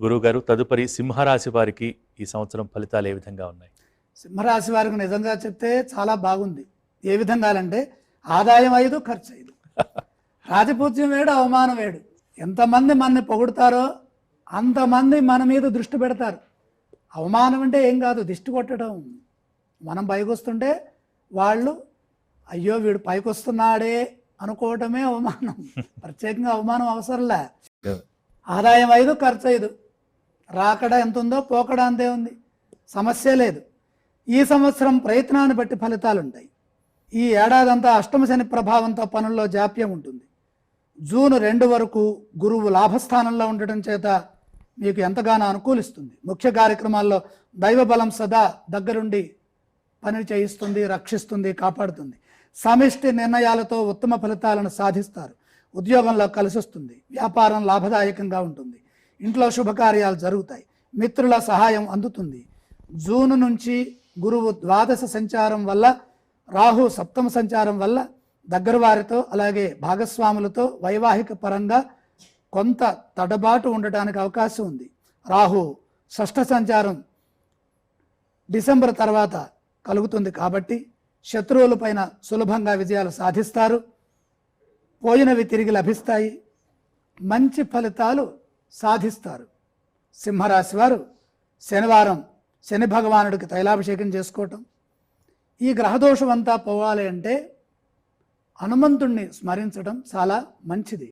గురువుగారు, తదుపరి సింహరాశి వారికి ఈ సంవత్సరం ఫలితాలు ఏ విధంగా ఉన్నాయి? సింహరాశి వారికి నిజంగా చెప్తే చాలా బాగుంది. ఏ విధంగా అంటే ఆదాయం 5, ఖర్చు 5. రాజపూజ్యం వేడు, అవమానం వేడు. ఎంతమంది మనని పొగుడతారో అంతమంది మన మీద దృష్టి పెడతారు. అవమానం అంటే ఏం కాదు, దిష్టి కొట్టడం. మనం పైకి వస్తుంటే వాళ్ళు అయ్యో వీడు పైకి వస్తున్నాడే అనుకోవటమే అవమానం. ప్రత్యేకంగా అవమానం అవసరంలే. ఆదాయం 5, ఖర్చు 5. రాకడ ఎంత ఉందో పోకడ అంతే ఉంది, సమస్య లేదు. ఈ సంవత్సరం ప్రయత్నాన్ని బట్టి ఫలితాలు ఉంటాయి. ఈ ఏడాదంతా అష్టమ శని ప్రభావంతో పనుల్లో జాప్యం ఉంటుంది. జూన్ 2 వరకు గురువు లాభస్థానంలో ఉండటం చేత మీకు ఎంతగానో అనుకూలిస్తుంది. ముఖ్య కార్యక్రమాల్లో దైవ బలం సదా దగ్గరుండి పని చేయిస్తుంది, రక్షిస్తుంది, కాపాడుతుంది. సమిష్టి నిర్ణయాలతో ఉత్తమ ఫలితాలను సాధిస్తారు. ఉద్యోగంలో కలిసొస్తుంది. వ్యాపారం లాభదాయకంగా ఉంటుంది. ఇంట్లో శుభకార్యాలు జరుగుతాయి. మిత్రుల సహాయం అందుతుంది. జూన్ నుంచి గురువు ద్వాదశ సంచారం వల్ల, రాహు సప్తమ సంచారం వల్ల దగ్గర వారితో అలాగే భాగస్వాములతో వైవాహిక పరంగా కొంత తడబాటు ఉండటానికి అవకాశం ఉంది. రాహు షష్ఠ సంచారం డిసెంబర్ తర్వాత కలుగుతుంది కాబట్టి శత్రువుల పైన సులభంగా విజయాలు సాధిస్తారు. పోయినవి తిరిగి లభిస్తాయి. మంచి ఫలితాలు సాధిస్తారు. సింహరాశి వారు శనివారం శని భగవానుడికి తైలాభిషేకం చేసుకోవటం, ఈ గ్రహదోషం అంతా పోవాలి అంటే హనుమంతుణ్ణి స్మరించడం చాలా మంచిది.